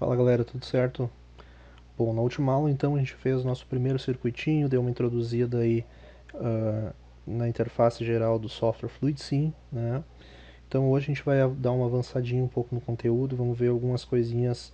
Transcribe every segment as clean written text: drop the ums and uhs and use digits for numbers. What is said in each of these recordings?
Fala galera, tudo certo? Bom, na última aula então a gente fez o nosso primeiro circuitinho, deu uma introduzida aí na interface geral do software FluidSim, né? Então hoje a gente vai dar uma avançadinha um pouco no conteúdo, vamos ver algumas coisinhas,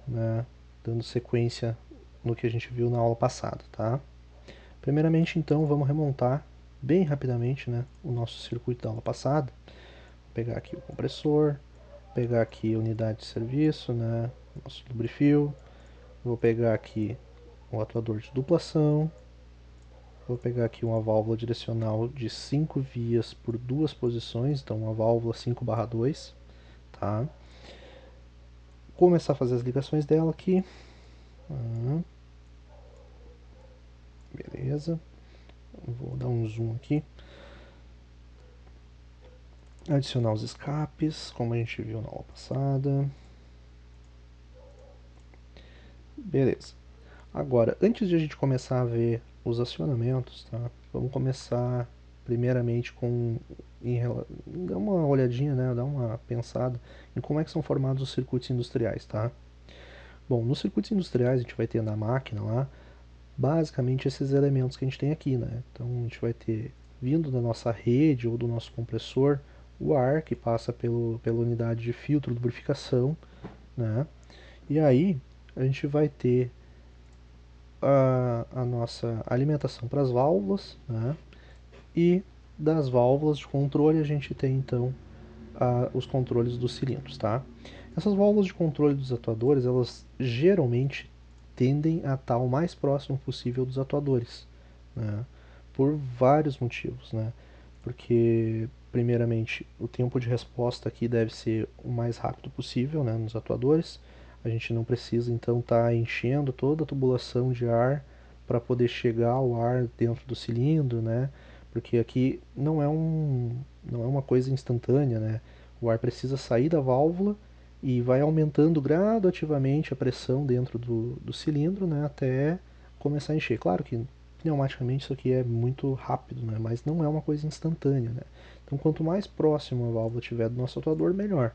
né, dando sequência no que a gente viu na aula passada, tá? Primeiramente então vamos remontar bem rapidamente, né, o nosso circuito da aula passada. Vou pegar aqui o compressor, pegar aqui a unidade de serviço, né, nosso lubrifil. Vou pegar aqui o atuador de duplação. Vou pegar aqui uma válvula direcional de 5 vias por duas posições, então uma válvula 5/2, tá? Vou começar a fazer as ligações dela aqui. Beleza. Vou dar um zoom aqui. Adicionar os escapes, como a gente viu na aula passada. Beleza. Agora, antes de a gente começar a ver os acionamentos, tá? Vamos começar primeiramente com dar uma olhadinha, né, dar uma pensada em como é que são formados os circuitos industriais, tá? Bom, nos circuitos industriais a gente vai ter na máquina lá, basicamente esses elementos que a gente tem aqui, né? Então a gente vai ter, vindo da nossa rede ou do nosso compressor, o ar que passa pela unidade de filtro de lubrificação, né? E aí a gente vai ter a nossa alimentação para as válvulas, né? E das válvulas de controle a gente tem então os controles dos cilindros, tá? Essas válvulas de controle dos atuadores, elas geralmente tendem a estar o mais próximo possível dos atuadores, né? Por vários motivos, né? Porque, primeiramente, o tempo de resposta aqui deve ser o mais rápido possível, né, nos atuadores. A gente não precisa, então, estar enchendo toda a tubulação de ar para poder chegar ao ar dentro do cilindro, né? Porque aqui não é uma coisa instantânea, né? O ar precisa sair da válvula e vai aumentando gradativamente a pressão dentro do cilindro, né, até começar a encher. Claro que pneumaticamente isso aqui é muito rápido, né, mas não é uma coisa instantânea, né? Então quanto mais próximo a válvula tiver do nosso atuador, melhor.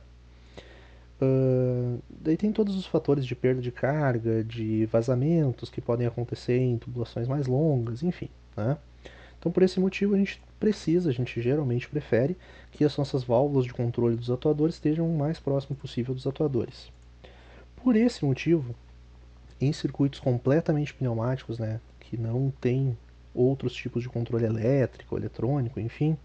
Daí tem todos os fatores de perda de carga, de vazamentos que podem acontecer em tubulações mais longas, enfim, né? Então, por esse motivo, a gente geralmente prefere que as nossas válvulas de controle dos atuadores estejam o mais próximo possível dos atuadores. Por esse motivo, em circuitos completamente pneumáticos, né, que não tem outros tipos de controle elétrico, eletrônico, enfim,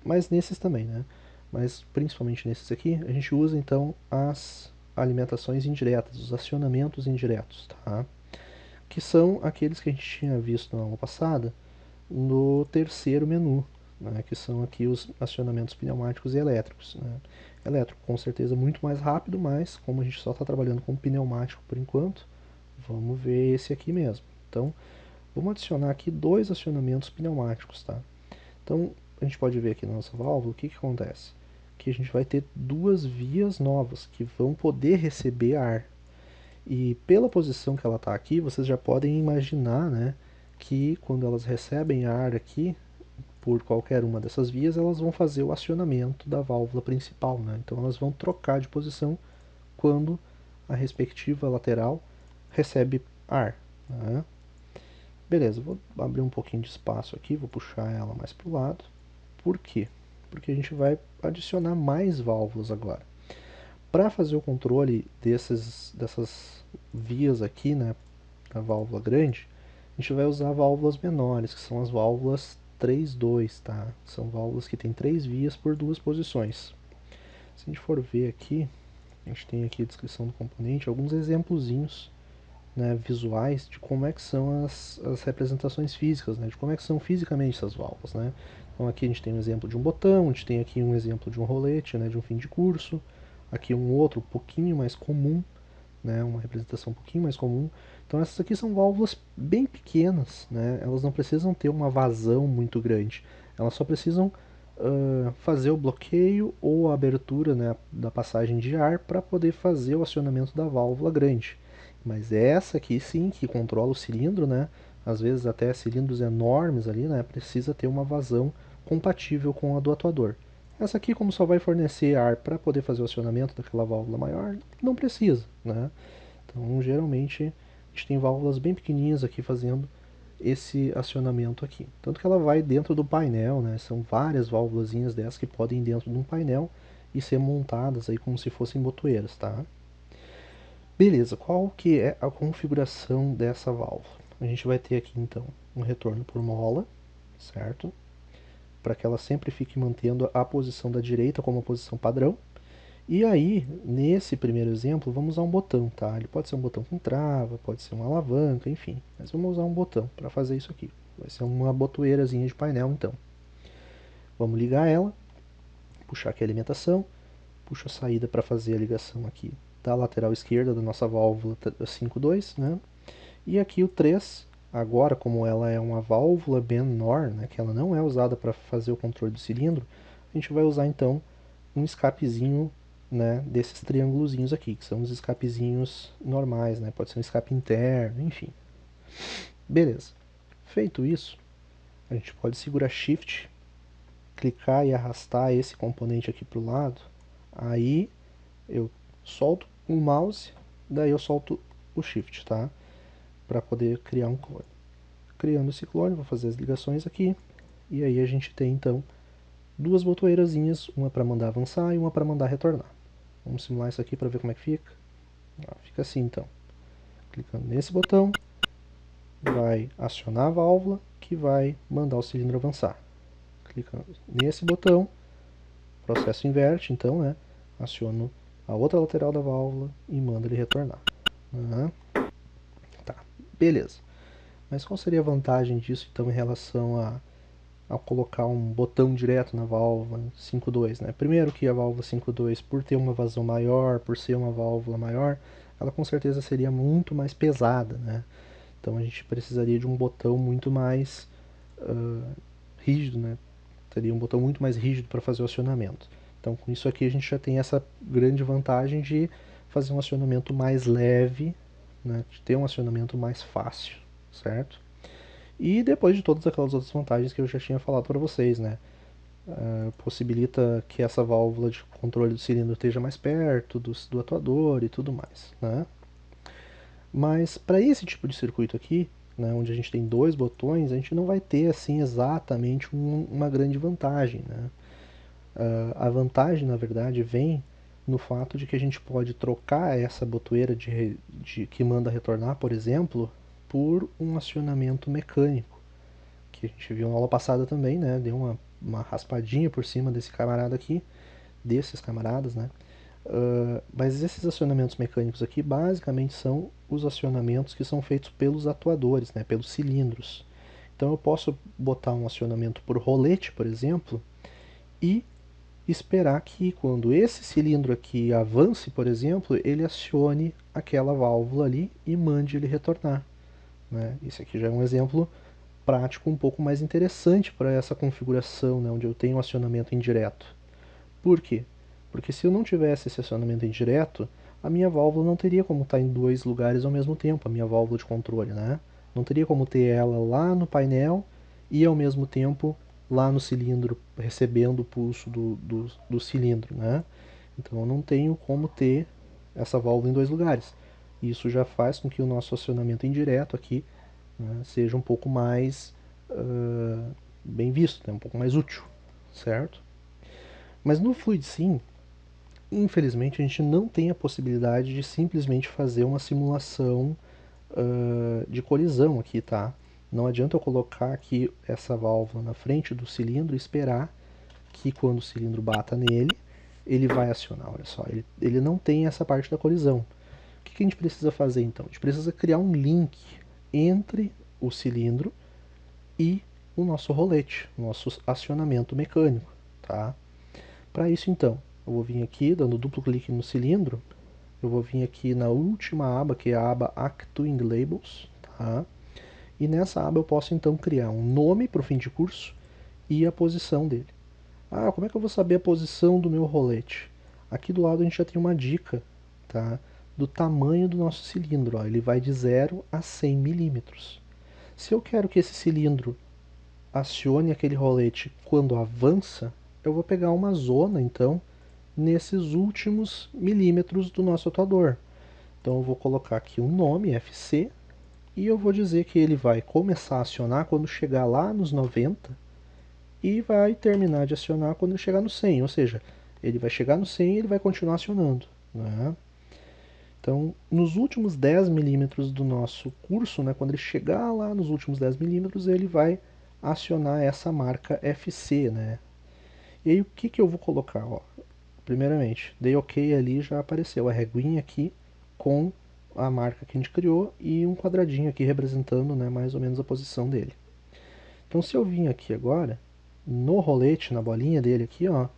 mas nesses também, né? Mas principalmente nesses aqui, a gente usa então as alimentações indiretas, os acionamentos indiretos, tá? Que são aqueles que a gente tinha visto na aula passada, no terceiro menu, né, que são aqui os acionamentos pneumáticos e elétricos. Né. Elétrico com certeza muito mais rápido, mas como a gente só está trabalhando com pneumático por enquanto, vamos ver esse aqui mesmo. Então, vamos adicionar aqui dois acionamentos pneumáticos. Tá? Então, a gente pode ver aqui na nossa válvula o que acontece. Que a gente vai ter duas vias novas que vão poder receber ar. E pela posição que ela está aqui, vocês já podem imaginar, né, que quando elas recebem ar aqui, por qualquer uma dessas vias, elas vão fazer o acionamento da válvula principal. Né? Então elas vão trocar de posição quando a respectiva lateral recebe ar. Né? Beleza, vou abrir um pouquinho de espaço aqui, vou puxar ela mais para o lado. Por quê? Porque a gente vai adicionar mais válvulas agora. Para fazer o controle dessas vias aqui, né, da válvula grande, a gente vai usar válvulas menores, que são as válvulas 3-2, tá? São válvulas que têm 3 vias por duas posições. Se a gente for ver aqui, a gente tem aqui a descrição do componente, alguns exemplozinhos, né, visuais de como é que são as representações físicas, né, de como é que são fisicamente essas válvulas. Né? Então aqui a gente tem um exemplo de um botão, a gente tem aqui um exemplo de um rolete, né, de um fim de curso, aqui um outro um pouquinho mais comum, né, uma representação um pouquinho mais comum. Então essas aqui são válvulas bem pequenas, né, elas não precisam ter uma vazão muito grande, elas só precisam fazer o bloqueio ou a abertura, né, da passagem de ar para poder fazer o acionamento da válvula grande. Mas essa aqui sim, que controla o cilindro, né, às vezes até cilindros enormes ali, né, precisa ter uma vazão compatível com a do atuador. Essa aqui, como só vai fornecer ar para poder fazer o acionamento daquela válvula maior, não precisa, né? Então, geralmente, a gente tem válvulas bem pequenininhas aqui fazendo esse acionamento aqui. Tanto que ela vai dentro do painel, né? São várias válvulazinhas dessas que podem ir dentro de um painel e ser montadas aí como se fossem botoeiras, tá? Beleza, qual que é a configuração dessa válvula? A gente vai ter aqui então um retorno por mola, certo? Para que ela sempre fique mantendo a posição da direita como a posição padrão. E aí, nesse primeiro exemplo, vamos usar um botão, tá? Ele pode ser um botão com trava, pode ser uma alavanca, enfim. Mas vamos usar um botão para fazer isso aqui. Vai ser uma botoeirazinha de painel, então. Vamos ligar ela, puxar aqui a alimentação, puxo a saída para fazer a ligação aqui da lateral esquerda da nossa válvula 5.2, né? E aqui o 3, agora como ela é uma válvula menor, né, que ela não é usada para fazer o controle do cilindro, a gente vai usar então um escapezinho, né, desses triângulozinhos aqui, que são os escapezinhos normais, né? Pode ser um escape interno, enfim. Beleza. Feito isso, a gente pode segurar Shift, clicar e arrastar esse componente aqui para o lado. Aí eu solto o mouse, daí eu solto o Shift, tá? Para poder criar um clone. Criando esse clone, vou fazer as ligações aqui. E aí a gente tem então duas botoeirazinhas, uma para mandar avançar e uma para mandar retornar. Vamos simular isso aqui para ver como é que fica. Fica assim então. Clicando nesse botão, vai acionar a válvula que vai mandar o cilindro avançar. Clicando nesse botão, o processo inverte, então, né? Aciono a outra lateral da válvula e mando ele retornar. Tá, beleza. Mas qual seria a vantagem disso, então, em relação a colocar um botão direto na válvula 5.2, né? Primeiro que a válvula 5.2, por ter uma vazão maior, por ser uma válvula maior, ela com certeza seria muito mais pesada, né? Então a gente precisaria de um botão muito mais rígido, né? Teria um botão muito mais rígido para fazer o acionamento. Então com isso aqui a gente já tem essa grande vantagem de fazer um acionamento mais leve, né? De ter um acionamento mais fácil, certo? E depois de todas aquelas outras vantagens que eu já tinha falado para vocês, né? Possibilita que essa válvula de controle do cilindro esteja mais perto do atuador e tudo mais, né? Mas para esse tipo de circuito aqui, né, onde a gente tem dois botões, a gente não vai ter assim exatamente uma grande vantagem, né? A vantagem, na verdade, vem no fato de que a gente pode trocar essa botoeira que manda retornar, por exemplo, por um acionamento mecânico, que a gente viu na aula passada também, né? Deu uma raspadinha por cima desse camarada aqui, desses camaradas, né? Mas esses acionamentos mecânicos aqui basicamente são os acionamentos que são feitos pelos atuadores, né? Pelos cilindros. Então eu posso botar um acionamento por rolete, por exemplo, e esperar que quando esse cilindro aqui avance, por exemplo, ele acione aquela válvula ali e mande ele retornar, né? Esse aqui já é um exemplo prático um pouco mais interessante para essa configuração, né, onde eu tenho um acionamento indireto. Por quê? Porque se eu não tivesse esse acionamento indireto, a minha válvula não teria como estar em dois lugares ao mesmo tempo, a minha válvula de controle, né? Não teria como ter ela lá no painel e ao mesmo tempo lá no cilindro, recebendo o pulso do cilindro, né? Então eu não tenho como ter essa válvula em dois lugares. Isso já faz com que o nosso acionamento indireto aqui, né, seja um pouco mais bem visto, né, um pouco mais útil, certo? Mas no FluidSim, infelizmente, a gente não tem a possibilidade de simplesmente fazer uma simulação de colisão aqui, tá? Não adianta eu colocar aqui essa válvula na frente do cilindro e esperar que quando o cilindro bata nele, ele vai acionar, olha só, ele não tem essa parte da colisão. O que a gente precisa fazer então? A gente precisa criar um link entre o cilindro e o nosso rolete, o nosso acionamento mecânico, tá? Para isso então, eu vou vir aqui dando duplo clique no cilindro, eu vou vir aqui na última aba, que é a aba Actuing Labels, tá? E nessa aba eu posso então criar um nome para o fim de curso e a posição dele. Ah, como é que eu vou saber a posição do meu rolete? Aqui do lado a gente já tem uma dica, tá? Do tamanho do nosso cilindro, ó. Ele vai de 0 a 100 milímetros. Se eu quero que esse cilindro acione aquele rolete quando avança, eu vou pegar uma zona, então, nesses últimos milímetros do nosso atuador. Então eu vou colocar aqui um nome, FC, e eu vou dizer que ele vai começar a acionar quando chegar lá nos 90 e vai terminar de acionar quando ele chegar no 100, ou seja, ele vai chegar no 100 e ele vai continuar acionando, né? Então, nos últimos 10 milímetros do nosso curso, né, quando ele chegar lá nos últimos 10 milímetros, ele vai acionar essa marca FC, né? E aí o que eu vou colocar? Ó, primeiramente, dei OK ali, já apareceu a reguinha aqui com a marca que a gente criou e um quadradinho aqui representando, né, mais ou menos a posição dele. Então se eu vim aqui agora, no rolete, na bolinha dele aqui, ó,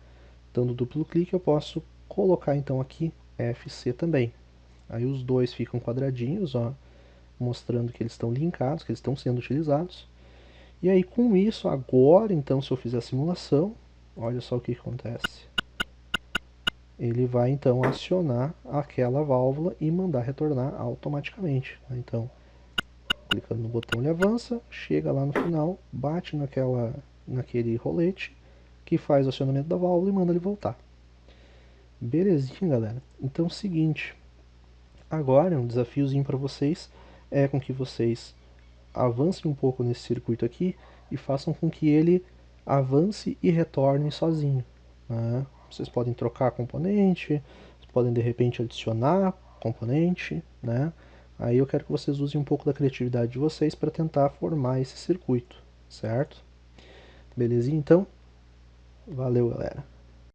dando duplo clique, eu posso colocar então aqui FC também. Aí os dois ficam quadradinhos, ó, mostrando que eles estão linkados, que eles estão sendo utilizados. E aí com isso, agora então, se eu fizer a simulação, olha só o que acontece. Ele vai então acionar aquela válvula e mandar retornar automaticamente. Então, clicando no botão ele avança, chega lá no final, bate naquele rolete que faz o acionamento da válvula e manda ele voltar. Belezinha, galera? Então é o seguinte, agora um desafiozinho para vocês é com que vocês avancem um pouco nesse circuito aqui e façam com que ele avance e retorne sozinho, né? Vocês podem trocar componente, podem de repente adicionar componente, né? Aí eu quero que vocês usem um pouco da criatividade de vocês para tentar formar esse circuito, certo? Belezinha então? Valeu, galera!